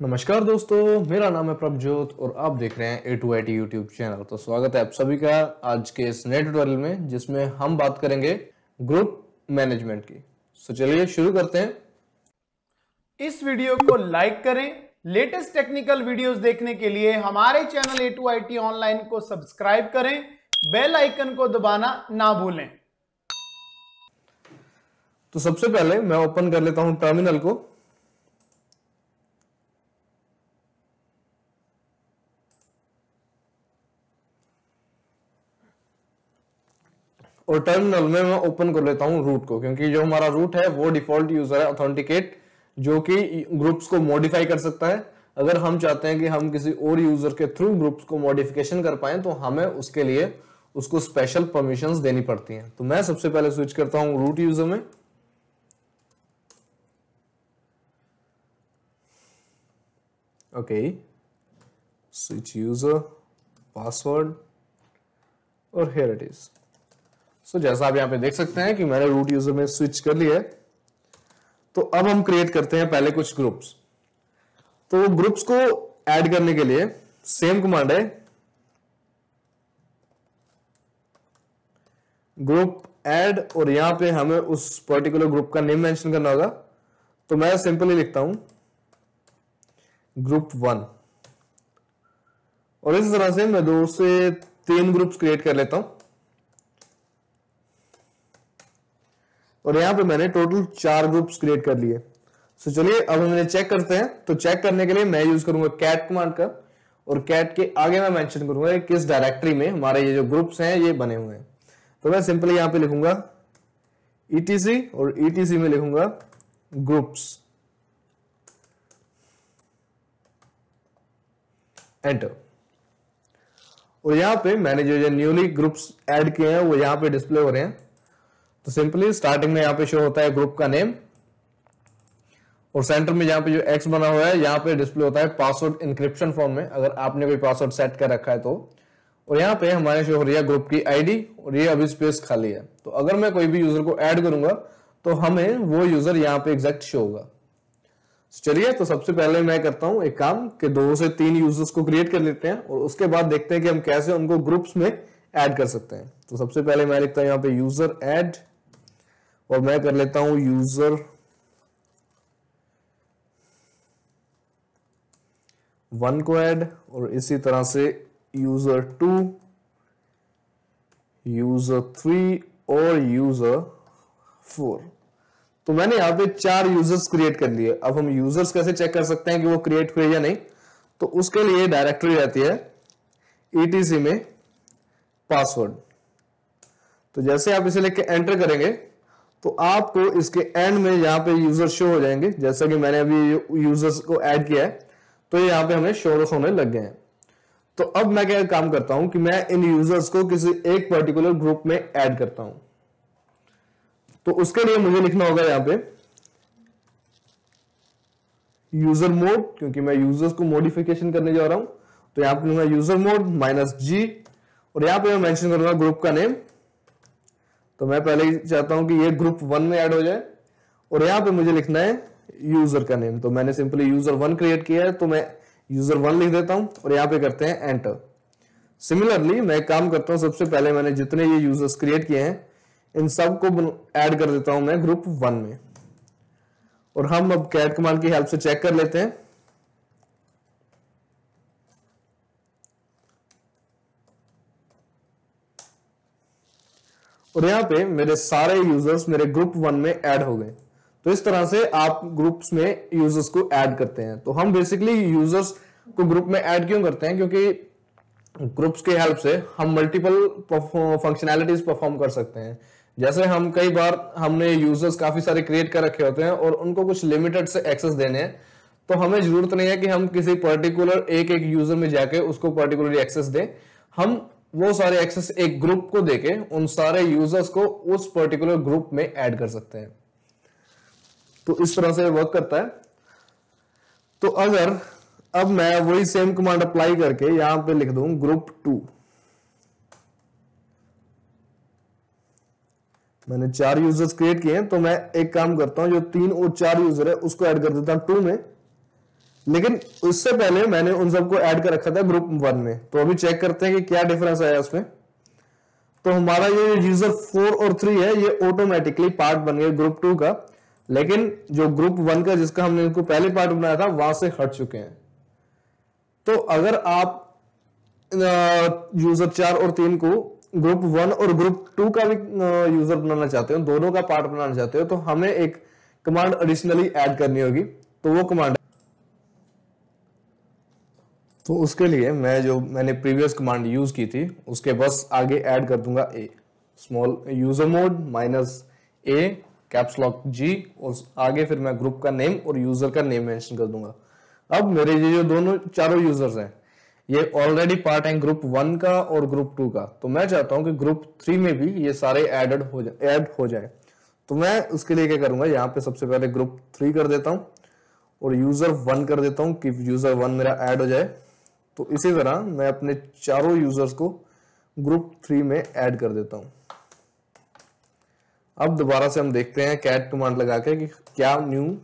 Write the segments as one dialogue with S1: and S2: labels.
S1: नमस्कार दोस्तों, मेरा नाम है प्रभजोत और आप देख रहे हैं A2IT यूट्यूब चैनल। तो स्वागत है आप सभी का आज के इस नए ट्यूटोरियल में, जिसमें हम बात करेंगे ग्रुप मैनेजमेंट की। तो चलिए शुरू करते हैं।
S2: इस वीडियो को लाइक करें। लेटेस्ट टेक्निकल वीडियोस देखने के लिए हमारे चैनल A2IT ऑनलाइन को सब्सक्राइब करें, बेल आइकन को दबाना ना भूलें।
S1: तो सबसे पहले मैं ओपन कर लेता हूं टर्मिनल को। और टर्मिनल में मैं ओपन कर लेता हूं रूट को, क्योंकि जो हमारा रूट है वो डिफॉल्ट यूजर है ऑथेंटिकेट, जो कि ग्रुप्स को मॉडिफाई कर सकता है। अगर हम चाहते हैं कि हम किसी और यूजर के थ्रू ग्रुप्स को मॉडिफिकेशन कर पाए तो हमें उसके लिए उसको स्पेशल परमिशंस देनी पड़ती हैं। तो मैं सबसे पहले स्विच करता हूं रूट यूजर में। ओके, स्विच यूजर, पासवर्ड और हियर इट इज। सो जैसा आप यहां पे देख सकते हैं कि मैंने रूट यूजर में स्विच कर लिया है। तो अब हम क्रिएट करते हैं पहले कुछ ग्रुप्स। तो ग्रुप्स को ऐड करने के लिए सेम कमांड है, ग्रुप ऐड, और यहां पे हमें उस पर्टिकुलर ग्रुप का नेम मेंशन करना होगा। तो मैं सिंपली लिखता हूं ग्रुप 1, और इस तरह से मैं 2 से 3 ग्रुप्स क्रिएट कर लेता हूं। और यहां पे मैंने टोटल 4 ग्रुप्स क्रिएट कर लिए। सो चलिए अब हम इन्हें चेक करते हैं। तो चेक करने के लिए मैं यूज करूंगा कैट कमांड का, और कैट के आगे मैं मेंशन करूंगा किस डायरेक्टरी में हमारे ये जो ग्रुप्स हैं ये बने हुए हैं। तो मैं सिंपली यहां पे लिखूंगा etc, और etc में लिखूंगा ग्रुप्स, एंटर। और यहां पे मैंने जो न्यूली ग्रुप्स ऐड किए हैं वो यहां पे डिस्प्ले हो रहे हैं। तो सिंपली स्टार्टिंग में यहां पे शो होता है ग्रुप का नेम, और सेंटर में जहां पे जो एक्स बना हुआ है यहां पे डिस्प्ले होता है पासवर्ड इंक्रिप्शन फॉर्म में, अगर आपने कोई पासवर्ड सेट कर रखा है तो। और यहां पे हमारे शो हो रही है ग्रुप की आईडी, और ये अभी स्पेस खाली है। तो अगर मैं कोई भी यूजर को ऐड करूंगा तो हमें वो यूजर यहां पे एग्जैक्ट शो होगा। चलिए, तो सबसे पहले मैं करता हूं एक काम कि 2 से 3 यूजर्स को क्रिएट कर लेते हैं, और उसके बाद देखते हैं कि हम कैसे उनको ग्रुप्स में ऐड कर सकते हैं। तो सबसे पहले मैं लिखता हूं यहां पे यूजर ऐड, और मैं कर लेता हूं यूजर 1 को ऐड, और इसी तरह से यूजर 2, यूजर 3 और यूजर 4। तो मैंने यहां पे 4 यूजर्स क्रिएट कर लिए। अब हम यूजर्स कैसे चेक कर सकते हैं कि वो क्रिएट हुए या नहीं? तो उसके लिए डायरेक्टरी रहती है etc में पासवर्ड। तो जैसे आप इसे लिख के एंटर करेंगे तो आपको इसके एंड में यहां पे यूजर शो हो जाएंगे। जैसा कि मैंने अभी यूजर्स को ऐड किया है तो ये यहां पे हमें शो होने लग गए हैं। तो अब मैं क्या काम करता हूं कि मैं इन यूजर्स को किसी एक पर्टिकुलर ग्रुप में ऐड करता हूं। तो उसके लिए मुझे लिखना होगा यहां पे यूजर मोड, क्योंकि मैं यूजर्स को मॉडिफिकेशन करने जा रहा हूं। तो यहां पे लूंगा यूजर मोड -G, और यहां पे मैं मेंशन करूंगा ग्रुप का नेम। तो मैं पहले ही चाहता हूं कि ये ग्रुप 1 में ऐड हो जाए, और यहां पे मुझे लिखना है यूजर का नेम। तो मैंने सिंपली यूजर 1 क्रिएट किया है, तो मैं यूजर 1 लिख देता हूं, और यहां पे करते हैं एंटर। सिमिलरली मैं काम करता हूं, सबसे पहले मैंने जितने ये यूजर्स क्रिएट किए हैं इन सब को ऐड कर देता हूं मैं ग्रुप 1 में। और हम अब कैट कमांड की हेल्प से चेक कर लेते हैं। और यहां पे मेरे सारे यूजर्स मेरे ग्रुप 1 में ऐड हो गए। तो इस तरह से आप ग्रुप्स में यूजर्स को ऐड करते हैं। तो हम बेसिकली यूजर्स को ग्रुप में ऐड क्यों करते हैं? क्योंकि ग्रुप्स की हेल्प से हम मल्टीपल फंक्शनैलिटीज परफॉर्म कर सकते हैं। जैसे हम कई बार हमने यूजर्स काफी सारे क्रिएट कर रखे होते हैं और उनको कुछ लिमिटेड से एक्सेस देने हैं, तो हमें जरूरत नहीं है कि हम किसी पर्टिकुलर एक यूजर में जाके उसको पर्टिकुलरली एक्सेस दें। हम वो सारे एक्सेस एक ग्रुप को देके उन सारे यूजर्स को उस पर्टिकुलर ग्रुप में ऐड कर सकते हैं। तो इस तरह से वर्क करता है। तो अगर अब मैं वही सेम कमांड अप्लाई करके यहां पे लिख दूं ग्रुप 2, मैंने 4 यूजर्स क्रिएट किए हैं, तो मैं एक काम करता हूं, जो 3 और 4 यूजर है उसको ऐड कर देता हूं 2 में, लेकिन उससे पहले मैंने उन सबको ऐड कर रखा था ग्रुप 1 में। तो अभी चेक करते हैं कि क्या डिफरेंस आया उसमें। तो हमारा ये यूजर 4 और 3 है, ये ऑटोमेटिकली पार्ट बन गए ग्रुप 2 का, लेकिन जो ग्रुप 1 का जिसका हमने इनको पहले पार्ट बनाया था वहां से हट चुके हैं। तो अगर आप यूजर 4 और 3 को ग्रुप 1 और ग्रुप 2 का भी यूजर बनाना चाहते हो, दोनों का पार्ट बनाना चाहते हो, तो हमें एक कमांड एडिशनली ऐड करनी होगी। तो वो कमांड, तो उसके लिए मैंने प्रीवियस कमांड यूज की थी उसके बस आगे ऐड कर दूंगा A, small user mod -a caps lock G, और आगे फिर मैं ग्रुप का नेम और यूजर का नेम मेंशन कर दूंगा। अब मेरे ये जो दोनों चारों यूजर्स हैं ये ऑलरेडी पार्ट हैं ग्रुप 1 का और ग्रुप 2 का। तो मैं चाहता हूं कि ग्रुप 3 में भी ये सारे ऐड हो जाए। तो मैं उसके लिए क्या करूंगा, यहाँ पे सबसे पहले ग्रुप 3 कर देता हूं और यूजर 1 कर देता हूं कि यूजर 1 मेरा ऐड हो जाए। तो इसी तरह मैं अपने चारों यूजर्स को ग्रुप 3 में ऐड कर देता हूं। अब दोबारा से हम देखते हैं कैट कमांड लगा के कि क्या न्यू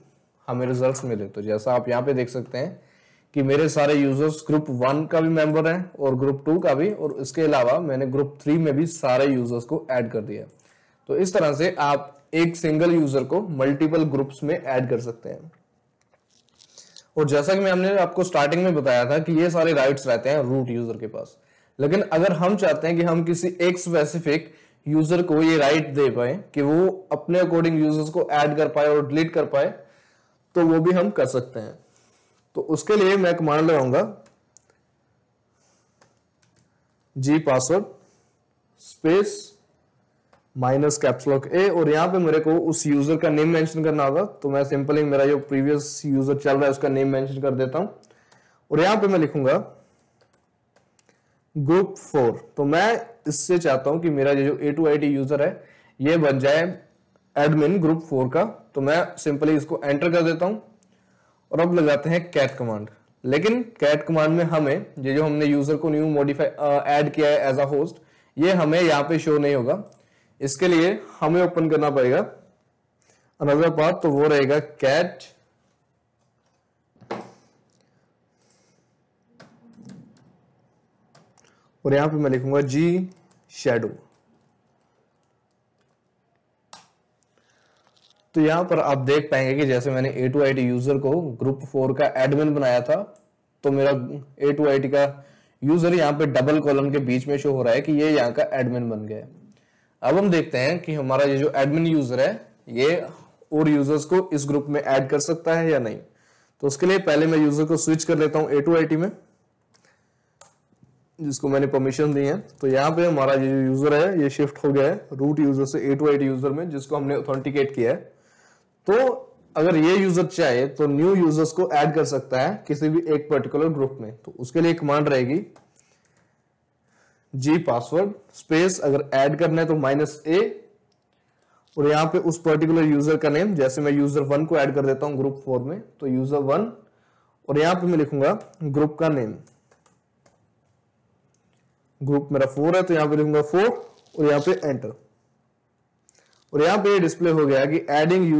S1: हमें रिजल्ट्स मिले। तो जैसा आप यहाँ पे देख सकते हैं कि मेरे सारे यूजर्स ग्रुप 1 का भी मेंबर हैं और ग्रुप 2 का भी, और इसके अलावा मैंने ग्रुप 3 में भी सारे यूजर्स को ऐड कर दिया। तो इस तरह से आप एक सिंगल यूजर को मल्टीपल ग्रुप्स में ऐड कर सकते हैं। और जैसा कि हमने आपको स्टार्टिंग में बताया था कि ये सारे राइट्स रहते हैं रूट यूजर के पास, लेकिन अगर हम चाहते हैं कि हम किसी एक स्पेसिफिक यूजर को ये राइट दे पाए कि वो अपने अकॉर्डिंग यूजर्स को ऐड कर पाए और डिलीट कर पाए, तो वो भी हम कर सकते हैं। तो उसके लिए मैं कमांड लगाऊंगा G password space -caps lock A, और यहां पे मेरे को उस यूजर का नेम मेंशन करना होगा। तो मैं सिंपली मेरा जो प्रीवियस यूजर चल रहा है उसका नेम मेंशन कर देता हूं और यहां पे मैं लिखूंगा ग्रुप 4। तो मैं इससे चाहता हूं कि मेरा जो A2IT यूजर है ये बन जाए एडमिन ग्रुप 4 का। तो मैं सिंपली इसको एंटर कर देता हूं और अब लगाते हैं कैट कमांड। लेकिन कैट कमांड में हमें ये जो हमने यूजर को न्यू मॉडिफाई ऐड किया है एज अ होस्ट, ये हमें यहाँ पे शो नहीं होगा। इसके लिए हमें ओपन करना पड़ेगा अनदर पाथ, तो वो रहेगा कैट और यहां पे मैं लिखूंगा G शैडो। तो यहां पर आप देख पाएंगे कि जैसे मैंने A2IT यूजर को ग्रुप 4 का एडमिन बनाया था, तो मेरा A2IT का यूजर यहां पे डबल कॉलम के बीच में शो हो रहा है कि ये यहां का एडमिन बन गया है। अब हम देखते हैं कि हमारा ये जो एडमिन यूजर है ये और यूजर्स को इस ग्रुप में ऐड कर सकता है या नहीं। तो उसके लिए पहले मैं यूजर को स्विच कर लेता हूं A2IT में, जिसको मैंने परमिशन दी है। तो यहाँ पे हमारा ये जो यूजर है ये शिफ्ट हो गया है रूट यूजर से A2IT यूजर में, जिसको हमने ऑथेंटिकेट किया है। तो अगर ये यूजर चाहे तो न्यू यूजर्स को ऐड कर सकता है किसी भी एक पर्टिकुलर ग्रुप में। तो उसके लिए कमांड रहेगी G पासवर्ड स्पेस, अगर ऐड करना है तो -A, और यहाँ पे उस पर्टिकुलर यूजर का नेम, जैसे मैं यूजर 1 को ऐड कर देता हूं ग्रुप 4 में, तो यूजर 1, और यहाँ पे मैं लिखूंगा ग्रुप का नेम। ग्रुप मेरा 4 है तो यहाँ पे लिखूंगा 4 और यहाँ पे एंटर, और यहाँ पे डिस्प्ले हो गया कि एडिंग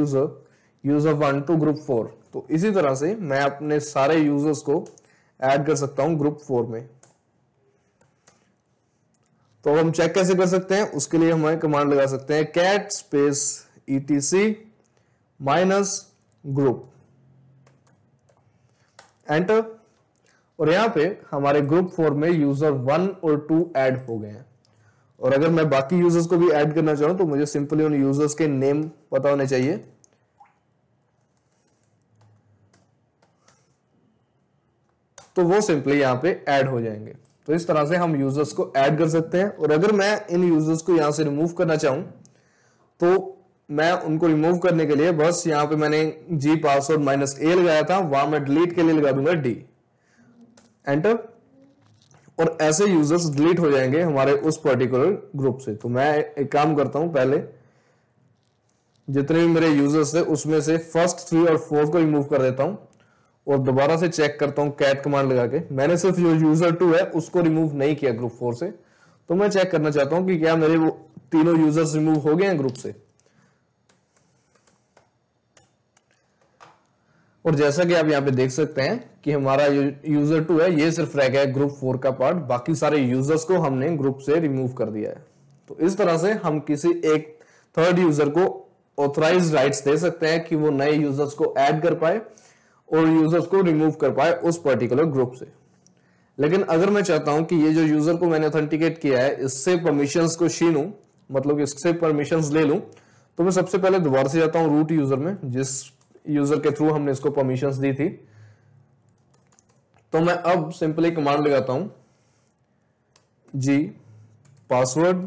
S1: यूजर 1 टू ग्रुप 4। तो इसी तरह से मैं अपने सारे यूजर्स को ऐड कर सकता हूं ग्रुप 4 में। तो हम चेक कैसे कर सकते हैं, उसके लिए हम कमांड लगा सकते हैं cat space etc -group, enter, और यहां पे हमारे ग्रुप 4 में यूजर 1 और 2 ऐड हो गए हैं। और अगर मैं बाकी यूजर्स को भी ऐड करना चाहूं तो मुझे सिंपली उन यूजर्स के नेम पता होने चाहिए। तो वो सिंपली यहां पे ऐड हो जाएंगे। तो इस तरह से हम यूजर्स को ऐड कर सकते हैं। और अगर मैं इन यूजर्स को यहां से रिमूव करना चाहूं तो मैं उनको रिमूव करने के लिए बस यहां पे मैंने G पासवर्ड -A लगाया था, वहां मैं डिलीट के लिए लगा दूंगा D, एंटर, और ऐसे यूजर्स डिलीट हो जाएंगे हमारे उस पर्टिकुलर ग्रुप से। तो मैं एक काम करता हूं, पहले जितने भी मेरे यूजर्स थे उसमें से फर्स्ट 3 और 4 को रिमूव कर देता हूं और दोबारा से चेक करता हूं कैट कमांड लगा के। मैंने सिर्फ जो यूजर 2 है उसको रिमूव नहीं किया ग्रुप 4 से, तो मैं चेक करना चाहता हूं कि क्या मेरे वो तीनों यूजर्स रिमूव हो गए हैं ग्रुप से। और जैसा कि आप यहाँ पे देख सकते हैं कि हमारा यूजर 2 है, ये सिर्फ रह गया है ग्रुप 4 का पार्ट, बाकी सारे यूजर्स को हमने ग्रुप से रिमूव कर दिया है। तो इस तरह से हम किसी एक थर्ड यूजर को ऑथराइज्ड राइट्स दे सकते हैं कि वो नए यूजर्स को ऐड कर पाए और यूजर्स को रिमूव कर पाए उस पर्टिकुलर ग्रुप से। लेकिन अगर मैं चाहता हूं कि ये जो यूजर को मैंने ऑथेंटिकेट किया है इससे परमिशंस को छीनूं, मतलब इससे परमिशंस ले लूं, तो मैं सबसे पहले दोबारा से जाता हूं रूट यूजर में, जिस यूजर के थ्रू हमने इसको परमिशंस दी थी। तो मैं अब सिंपली कमांड लगाता हूं G password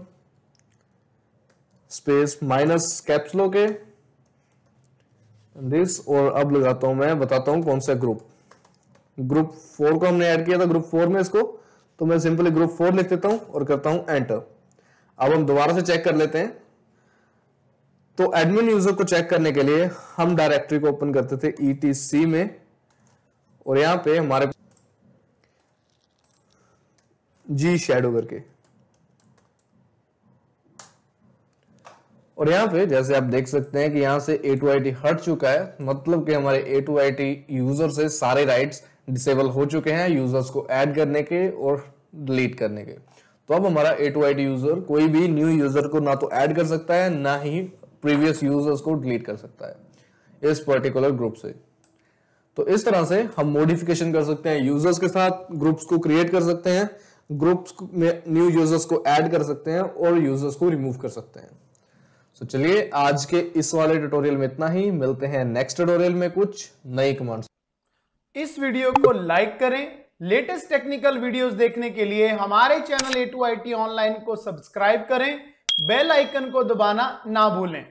S1: space minus caps lock के दिस, और अब लगाता हूं मैं बताता हूं कौन सा ग्रुप 4 को हमने ऐड किया था ग्रुप 4 में इसको, तो मैं सिंपली ग्रुप 4 लिख देता हूं और करता हूं एंटर। अब हम दोबारा से चेक कर लेते हैं। तो एडमिन यूजर को चेक करने के लिए हम डायरेक्टरी को ओपन करते थे etc में, और यहां पे हमारे जी शैडो करके, और यहां पे जैसे आप देख सकते हैं कि यहां से A2IT हट चुका है, मतलब कि हमारे A2IT यूजर से सारे राइट्स डिसेबल हो चुके हैं यूजर्स को ऐड करने के और डिलीट करने के। तो अब हमारा A2IT यूजर कोई भी न्यू यूजर को ना तो ऐड कर सकता है ना ही प्रीवियस यूजर्स को डिलीट कर सकता है इस पर्टिकुलर ग्रुप से। तो इस तरह से हम मॉडिफिकेशन कर सकते हैं यूजर्स के साथ, ग्रुप्स को क्रिएट कर सकते हैं, ग्रुप्स में न्यू यूजर्स को ऐड कर सकते हैं और यूजर्स को रिमूव कर सकते हैं। तो चलिए आज के इस वाले ट्यूटोरियल में इतना ही, मिलते हैं नेक्स्ट ट्यूटोरियल में कुछ नई कमांड्स।
S2: इस वीडियो को लाइक करें। लेटेस्ट टेक्निकल वीडियोस देखने के लिए हमारे चैनल A2IT ऑनलाइन को सब्सक्राइब करें। बेल आइकन को दबाना ना भूलें।